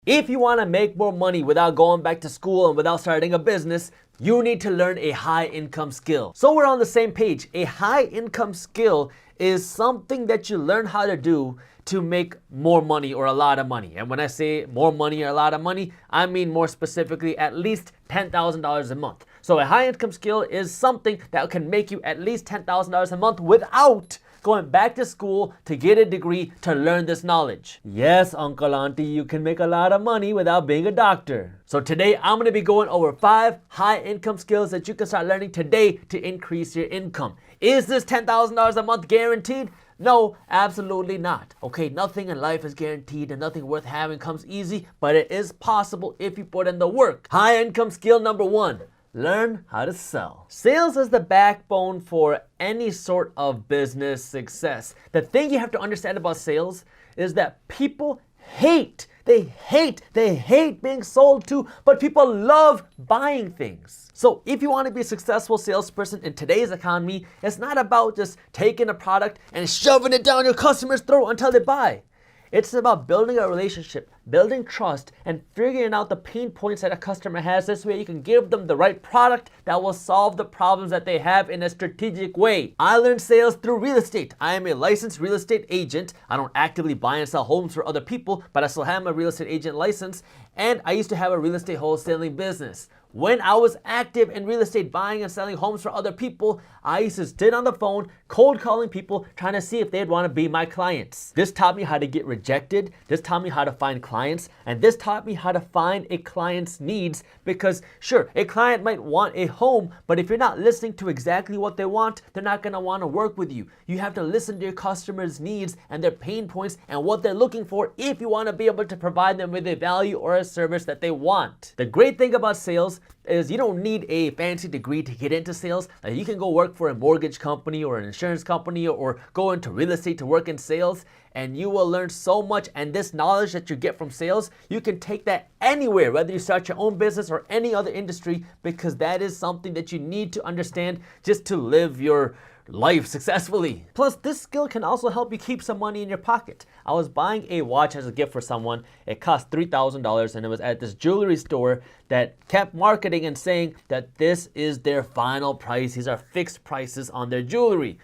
If you want to make more money without going back to school and without starting a business, you need to learn a high income skill. So we're on the same page. A high income skill is something that you learn how to do to make more money or a lot of money. And when I say more money or a lot of money, I mean more specifically at least $10,000 a month. So a high income skill is something that can make you at least $10,000 a month without going back to school to get a degree to learn this knowledge. Yes, Uncle Auntie, you can make a lot of money without being a doctor. So today I'm going to be going over 5 high income skills that you can start learning today to increase your income. Is this $10,000 a month guaranteed? No, absolutely not. Okay, nothing in life is guaranteed and nothing worth having comes easy, but it is possible if you put in the work. High income skill number 1. Learn how to sell. Sales is the backbone for any sort of business success. The thing you have to understand about sales is that people hate being sold to, but people love buying things. So if you want to be a successful salesperson in today's economy, it's not about just taking a product and shoving it down your customer's throat until they buy. It's about building a relationship, building trust, and figuring out the pain points that a customer has. This way you can give them the right product that will solve the problems that they have in a strategic way. I learned sales through real estate. I am a licensed real estate agent. I don't actively buy and sell homes for other people, but I still have my real estate agent license, and I used to have a real estate wholesaling business. When I was active in real estate buying and selling homes for other people, I used to sit on the phone cold calling people trying to see if they'd want to be my clients. This taught me how to get rejected. This taught me how to find clients. And this taught me how to find a client's needs, because sure, a client might want a home, but if you're not listening to exactly what they want, they're not going to want to work with you. You have to listen to your customers' needs and their pain points and what they're looking for if you want to be able to provide them with a value or a service that they want. The great thing about sales is you don't need a fancy degree to get into sales. You can go work for a mortgage company or an insurance company or go into real estate to work in sales, and you will learn so much. And this knowledge that you get from sales, you can take that anywhere, whether you start your own business or any other industry, because that is something that you need to understand just to live your life successfully. Plus, this skill can also help you keep some money in your pocket. I was buying a watch as a gift for someone. It cost $3,000 and it was at this jewelry store that kept marketing and saying that this is their final price. These are fixed prices on their jewelry.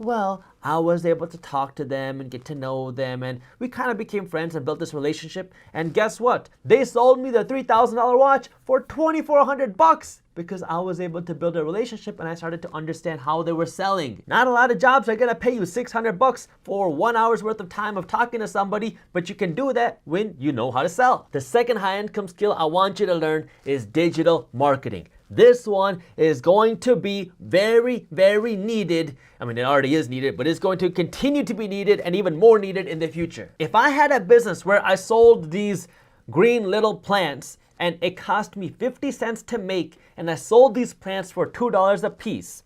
Well, I was able to talk to them and get to know them, and we kind of became friends and built this relationship. And guess what? They sold me the $3,000 watch for $2,400 because I was able to build a relationship and I started to understand how they were selling. Not a lot of jobs are gonna pay you $600 for 1 hour's worth of time of talking to somebody, but you can do that when you know how to sell. The second high income skill I want you to learn is digital marketing. This one is going to be very, very needed. I mean, it already is needed, but it's going to continue to be needed and even more needed in the future. If I had a business where I sold these green little plants and it cost me 50 cents to make, and I sold these plants for $2 a piece,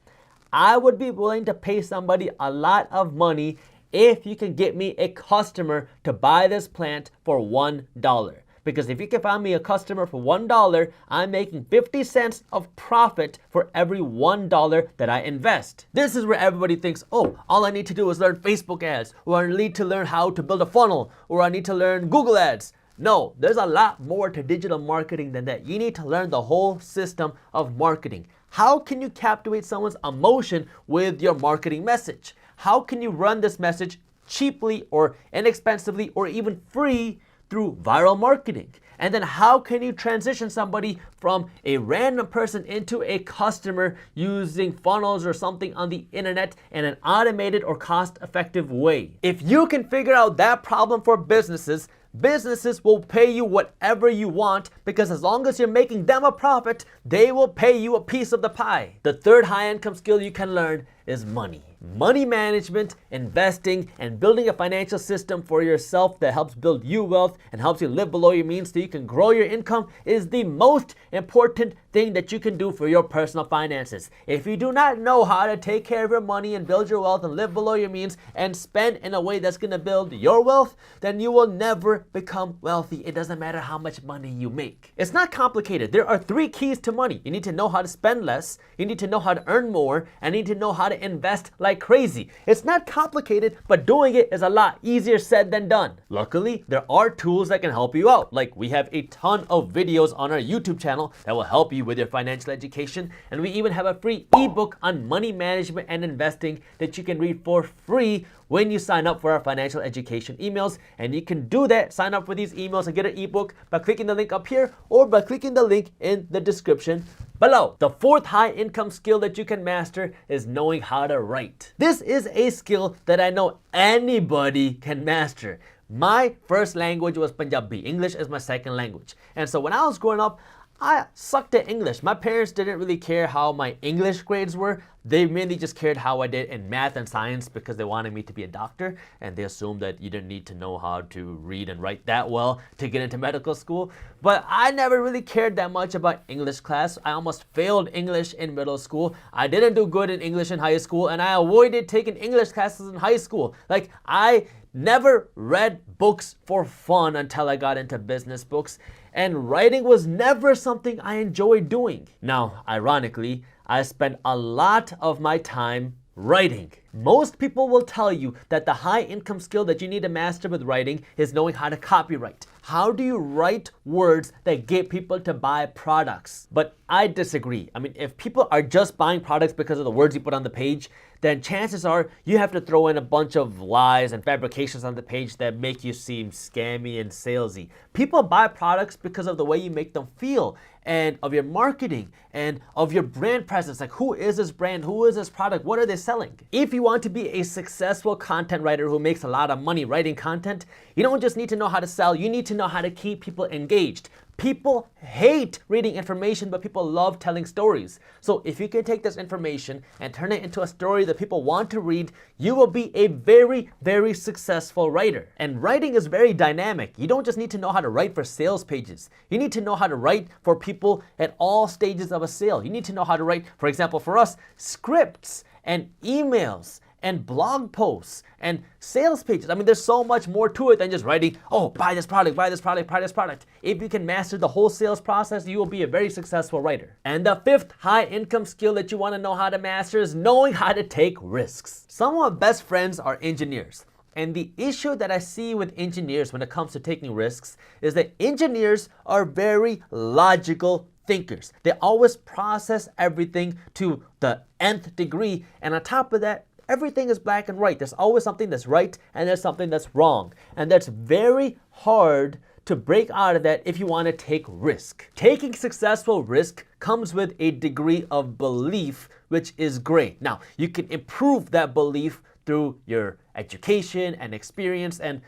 I would be willing to pay somebody a lot of money if you can get me a customer to buy this plant for $1. Because if you can find me a customer for $1, I'm making 50 cents of profit for every $1 that I invest. This is where everybody thinks, oh, all I need to do is learn Facebook ads, or I need to learn how to build a funnel, or I need to learn Google ads. No, there's a lot more to digital marketing than that. You need to learn the whole system of marketing. How can you captivate someone's emotion with your marketing message? How can you run this message cheaply or inexpensively or even free through viral marketing? And then how can you transition somebody from a random person into a customer using funnels or something on the internet in an automated or cost-effective way? If you can figure out that problem for businesses, businesses will pay you whatever you want, because as long as you're making them a profit, they will pay you a piece of the pie. The third high income skill you can learn is money. Money management, investing, and building a financial system for yourself that helps build you wealth and helps you live below your means so you can grow your income is the most important thing that you can do for your personal finances. If you do not know how to take care of your money and build your wealth and live below your means and spend in a way that's going to build your wealth, then you will never become wealthy. It doesn't matter how much money you make. It's not complicated. There are 3 keys to money. You need to know how to spend less, you need to know how to earn more, and you need to know how to to invest like crazy. It's not complicated, but doing it is a lot easier said than done. Luckily, there are tools that can help you out. Like we have a ton of videos on our YouTube channel that will help you with your financial education. And we even have a free ebook on money management and investing that you can read for free when you sign up for our financial education emails. And you can do that, sign up for these emails and get an ebook by clicking the link up here or by clicking the link in the description below. The fourth high income skill that you can master is knowing how to write. This is a skill that I know anybody can master. My first language was Punjabi. English is my second language. And so when I was growing up, I sucked at English. My parents didn't really care how my English grades were. They mainly just cared how I did in math and science because they wanted me to be a doctor, and they assumed that you didn't need to know how to read and write that well to get into medical school. But I never really cared that much about English class. I almost failed English in middle school. I didn't do good in English in high school, and I avoided taking English classes in high school. Like, I never read books for fun until I got into business books. And writing was never something I enjoyed doing. Now, ironically, I spent a lot of my time writing. Most people will tell you that the high income skill that you need to master with writing is knowing how to copyright. How do you write words that get people to buy products? But I disagree. I mean, if people are just buying products because of the words you put on the page, then chances are you have to throw in a bunch of lies and fabrications on the page that make you seem scammy and salesy. People buy products because of the way you make them feel and of your marketing and of your brand presence. Like, who is this brand? Who is this product? What are they selling? If you want to be a successful content writer who makes a lot of money writing content, you don't just need to know how to sell, you need to know how to keep people engaged. People hate reading information, but people love telling stories. So if you can take this information and turn it into a story that people want to read, you will be a very, very successful writer. And writing is very dynamic. You don't just need to know how to write for sales pages. You need to know how to write for people at all stages of a sale. You need to know how to write, for example, for us, scripts and emails and blog posts and sales pages. I mean, there's so much more to it than just writing, oh, buy this product, buy this product, buy this product. If you can master the whole sales process, you will be a very successful writer. And the fifth high income skill that you want to know how to master is knowing how to take risks. Some of my best friends are engineers. And the issue that I see with engineers when it comes to taking risks is that engineers are very logical thinkers. They always process everything to the nth degree. And on top of that, everything is black and white. There's always something that's right and there's something that's wrong. And that's very hard to break out of that if you want to take risk. Taking successful risk comes with a degree of belief, which is great. Now, you can improve that belief through your education and experience and,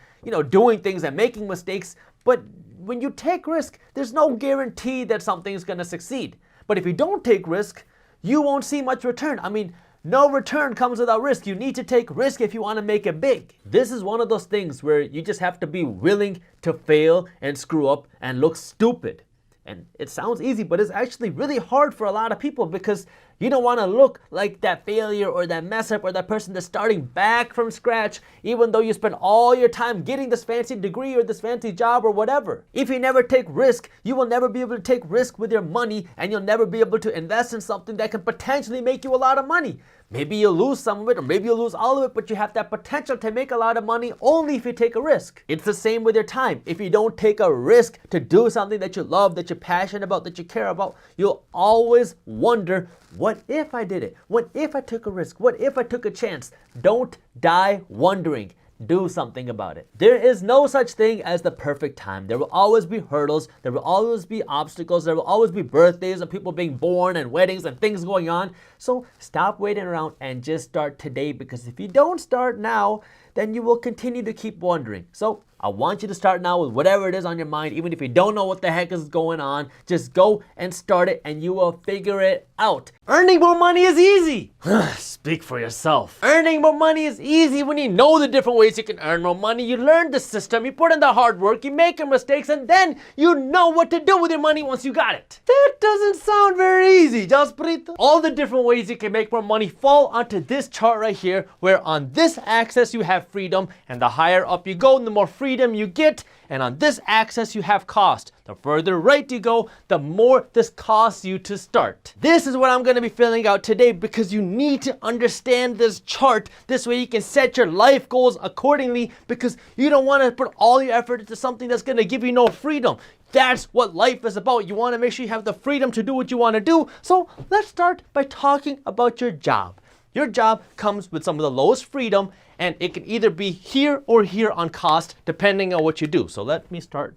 doing things and making mistakes. But when you take risk, there's no guarantee that something's going to succeed. But if you don't take risk, you won't see much return. I mean, no return comes without risk. You need to take risk if you want to make it big. This is one of those things where you just have to be willing to fail and screw up and look stupid. And it sounds easy, but it's actually really hard for a lot of people because you don't want to look like that failure or that mess up or that person that's starting back from scratch, even though you spend all your time getting this fancy degree or this fancy job or whatever. If you never take risk, you will never be able to take risk with your money, and you'll never be able to invest in something that can potentially make you a lot of money. Maybe you'll lose some of it, or maybe you'll lose all of it, but you have that potential to make a lot of money only if you take a risk. It's the same with your time. If you don't take a risk to do something that you love, that you're passionate about, that you care about, you'll always wonder, what if I did it? What if I took a risk? What if I took a chance? Don't die wondering. Do something about it. There is no such thing as the perfect time. There will always be hurdles. There will always be obstacles. There will always be birthdays and people being born and weddings and things going on. So stop waiting around and just start today, because if you don't start now, then you will continue to keep wondering. So I want you to start now with whatever it is on your mind. Even if you don't know what the heck is going on, just go and start it and you will figure it out. Earning more money is easy. Speak for yourself. Earning more money is easy when you know the different ways you can earn more money. You learn the system, you put in the hard work, you make your mistakes, and then you know what to do with your money once you got it. That doesn't sound very easy, Jaspreet. All the different ways you can make more money fall onto this chart right here, where on this axis you have have freedom, and the higher up you go, the more freedom you get. And on this axis, you have cost. The further right you go, the more this costs you to start. This is what I'm going to be filling out today because you need to understand this chart. This way you can set your life goals accordingly, because you don't want to put all your effort into something that's going to give you no freedom. That's what life is about. You want to make sure you have the freedom to do what you want to do. So let's start by talking about your job. Your job comes with some of the lowest freedom, and it can either be here or here on cost, depending on what you do. So let me start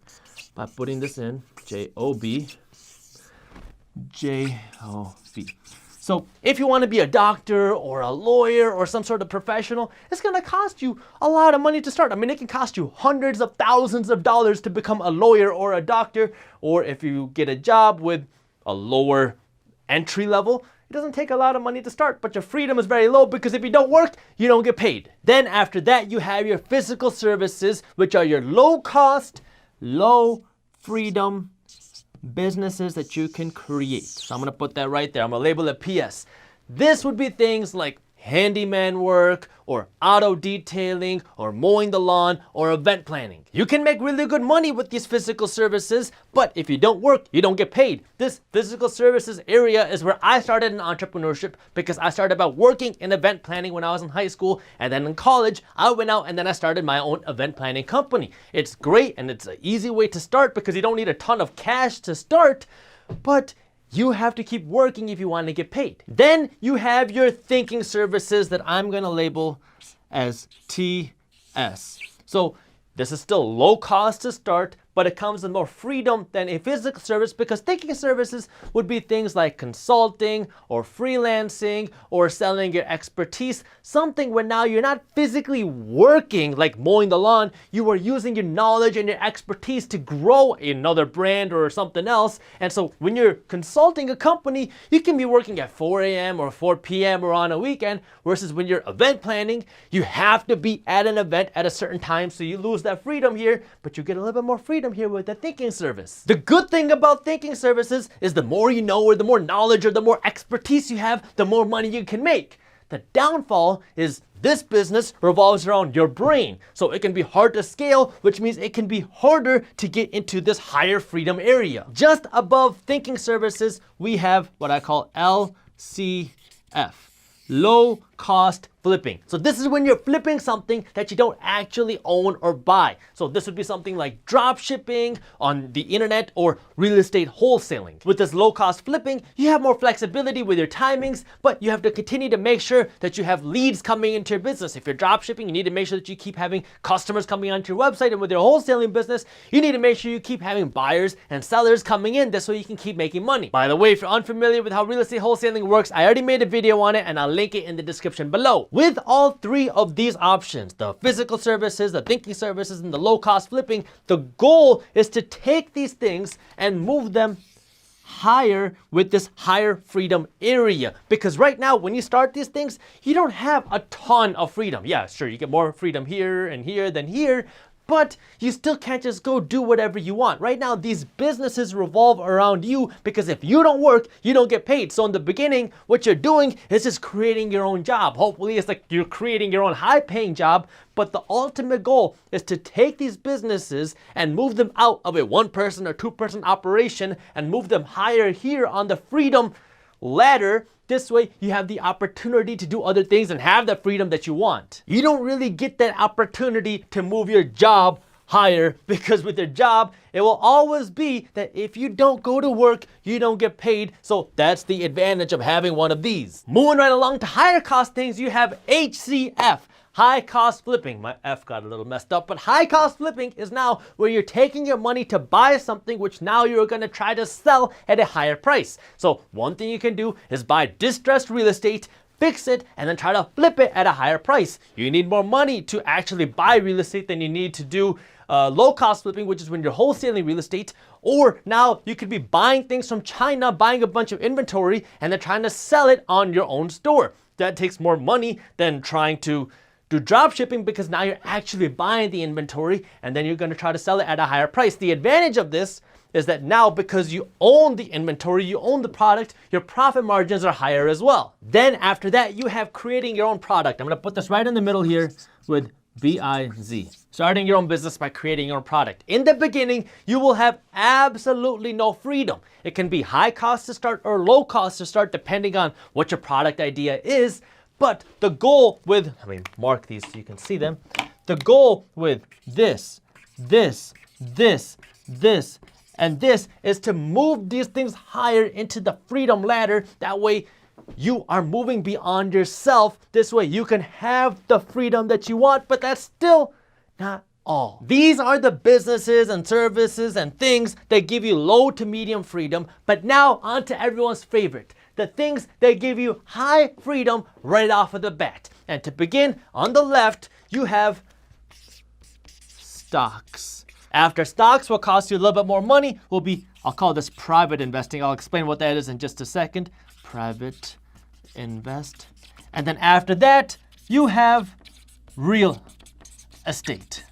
by putting this in, J-O-B, J-O-B. So if you want to be a doctor or a lawyer or some sort of professional, it's going to cost you a lot of money to start. I mean, it can cost you hundreds of thousands of dollars to become a lawyer or a doctor. Or if you get a job with a lower entry level, it doesn't take a lot of money to start, but your freedom is very low because if you don't work, you don't get paid. Then after that, you have your physical services, which are your low cost, low freedom businesses that you can create. So I'm going to put that right there. I'm going to label it PS. This would be things like handyman work or auto detailing or mowing the lawn or event planning. You can make really good money with these physical services, but if you don't work, you don't get paid. This physical services area is where I started in entrepreneurship, because I started about working in event planning when I was in high school, and then in college, I went out and then I started my own event planning company. It's great and it's an easy way to start because you don't need a ton of cash to start, but you have to keep working if you want to get paid. Then you have your thinking services that I'm going to label as TS. So this is still low cost to start, but it comes with more freedom than a physical service, because thinking services would be things like consulting or freelancing or selling your expertise, something where now you're not physically working like mowing the lawn, you are using your knowledge and your expertise to grow another brand or something else. And so when you're consulting a company, you can be working at 4 a.m. or 4 p.m. or on a weekend, versus when you're event planning, you have to be at an event at a certain time, so you lose that freedom here, but you get a little bit more freedom here with the thinking service. The good thing about thinking services is the more you know, or the more knowledge or the more expertise you have, the more money you can make. The downfall is this business revolves around your brain, so it can be hard to scale, which means it can be harder to get into this higher freedom area. Just above thinking services, we have what I call LCF, low cost flipping. So this is when you're flipping something that you don't actually own or buy. So this would be something like drop shipping on the internet or real estate wholesaling. With this low cost flipping, you have more flexibility with your timings, but you have to continue to make sure that you have leads coming into your business. If you're drop shipping, you need to make sure that you keep having customers coming onto your website, and with your wholesaling business, you need to make sure you keep having buyers and sellers coming in. This way you can keep making money. By the way, if you're unfamiliar with how real estate wholesaling works, I already made a video on it and I'll link it in the description below. With all three of these options, the physical services, the thinking services, and the low cost flipping, the goal is to take these things and move them higher with this higher freedom area. Because right now, when you start these things, you don't have a ton of freedom. Yeah, sure, you get more freedom here and here than here, but you still can't just go do whatever you want. Right now, these businesses revolve around you, because if you don't work, you don't get paid. So in the beginning, what you're doing is just creating your own job. Hopefully it's like you're creating your own high-paying job, but the ultimate goal is to take these businesses and move them out of a one-person or two-person operation and move them higher here on the freedom ladder. This way, you have the opportunity to do other things and have the freedom that you want. You don't really get that opportunity to move your job higher, because with your job, it will always be that if you don't go to work, you don't get paid. So that's the advantage of having one of these. Moving right along to higher cost things, you have HCF. High cost flipping. My F got a little messed up, but high cost flipping is now where you're taking your money to buy something which now you're going to try to sell at a higher price. So one thing you can do is buy distressed real estate, fix it, and then try to flip it at a higher price. You need more money to actually buy real estate than you need to do low cost flipping, which is when you're wholesaling real estate. Or now you could be buying things from China, buying a bunch of inventory, and then trying to sell it on your own store. That takes more money than trying to do drop shipping, because now you're actually buying the inventory and then you're going to try to sell it at a higher price. The advantage of this is that now, because you own the inventory, you own the product, your profit margins are higher as well. Then after that, you have creating your own product. I'm going to put this right in the middle here with B-I-Z. Starting your own business by creating your own product. In the beginning, you will have absolutely no freedom. It can be high cost to start or low cost to start depending on what your product idea is. But the goal with, mark these so you can see them. The goal with this, and this is to move these things higher into the freedom ladder. That way you are moving beyond yourself. This way you can have the freedom that you want, but that's still not all. These are the businesses and services and things that give you low to medium freedom. But now on to everyone's favorite, the things that give you high freedom right off of the bat. And to begin, on the left, you have stocks. After stocks, what costs you a little bit more money will be, I'll call this private investing. I'll explain what that is in just a second. Private invest. And then after that, you have real estate.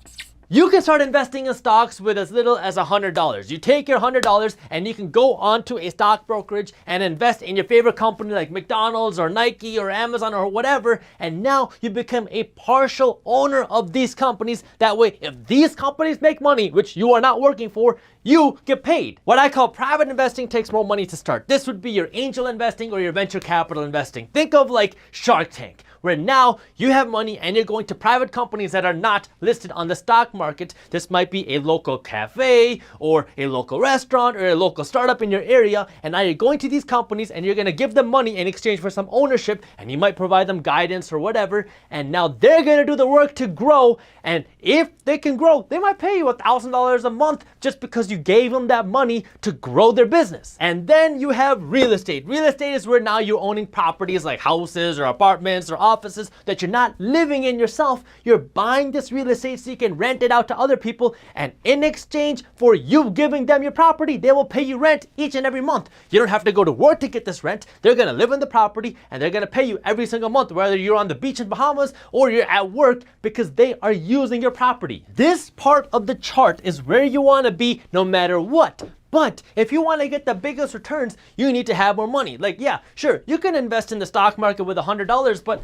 You can start investing in stocks with as little as $100. You take your $100 and you can go onto a stock brokerage and invest in your favorite company like McDonald's or Nike or Amazon or whatever. And now you become a partial owner of these companies. That way, if these companies make money, which you are not working for, you get paid. What I call private investing takes more money to start. This would be your angel investing or your venture capital investing. Think of like Shark Tank, where now you have money and you're going to private companies that are not listed on the stock market. This might be a local cafe or a local restaurant or a local startup in your area. And now you're going to these companies and you're gonna give them money in exchange for some ownership, and you might provide them guidance or whatever. And now they're gonna do the work to grow. And if they can grow, they might pay you $1,000 a month just because you gave them that money to grow their business. And then you have real estate. Real estate is where now you're owning properties like houses or apartments or offices that you're not living in yourself. You're buying this real estate so you can rent it out to other people, and in exchange for you giving them your property, they will pay you rent each and every month. You don't have to go to work to get this rent. They're gonna live in the property and they're gonna pay you every single month, whether you're on the beach in Bahamas or you're at work, because they are using your property. This part of the chart is where you wanna be no matter what. But if you want to get the biggest returns, you need to have more money. Like, yeah, sure, you can invest in the stock market with $100, but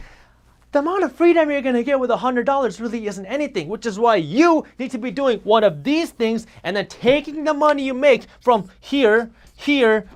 the amount of freedom you're going to get with $100 really isn't anything, which is why you need to be doing one of these things and then taking the money you make from here,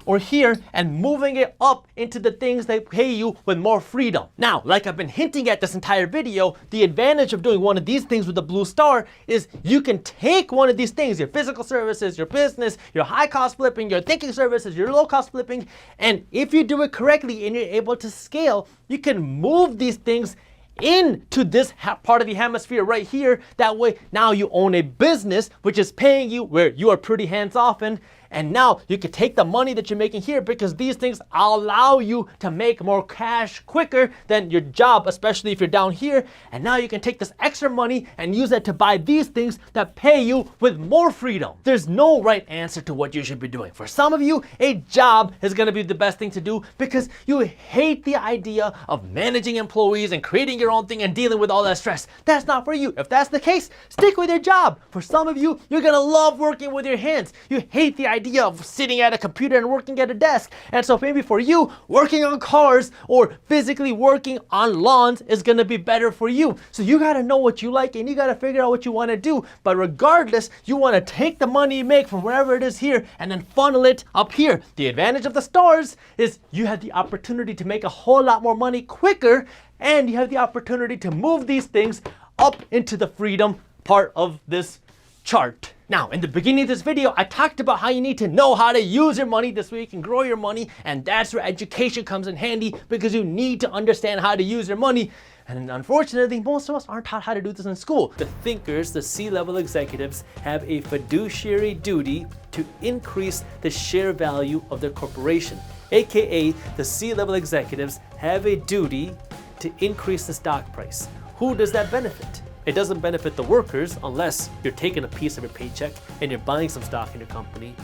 or here, and moving it up into the things that pay you with more freedom. Now, like I've been hinting at this entire video, the advantage of doing one of these things with the blue star is you can take one of these things, your physical services, your business, your high cost flipping, your thinking services, your low cost flipping, and if you do it correctly and you're able to scale, you can move these things into this part of the hemisphere right here. That way, now you own a business which is paying you where you are pretty hands-off in. And now you can take the money that you're making here, because these things allow you to make more cash quicker than your job, especially if you're down here. And now you can take this extra money and use it to buy these things that pay you with more freedom. There's no right answer to what you should be doing. For some of you, a job is going to be the best thing to do because you hate the idea of managing employees and creating your own thing and dealing with all that stress. That's not for you. If that's the case, stick with your job. For some of you, you're going to love working with your hands. You hate the idea of sitting at a computer and working at a desk. And so maybe for you, working on cars or physically working on lawns is going to be better for you. So you got to know what you like and you got to figure out what you want to do. But regardless, you want to take the money you make from wherever it is here and then funnel it up here. The advantage of the stars is you have the opportunity to make a whole lot more money quicker, and you have the opportunity to move these things up into the freedom part of this chart. Now, in the beginning of this video, I talked about how you need to know how to use your money this way you can grow your money, and that's where education comes in handy, because you need to understand how to use your money. And unfortunately, most of us aren't taught how to do this in school. The thinkers, the C-level executives, have a fiduciary duty to increase the share value of their corporation. AKA, the C-level executives have a duty to increase the stock price. Who does that benefit? It doesn't benefit the workers unless you're taking a piece of your paycheck and you're buying some stock in your company,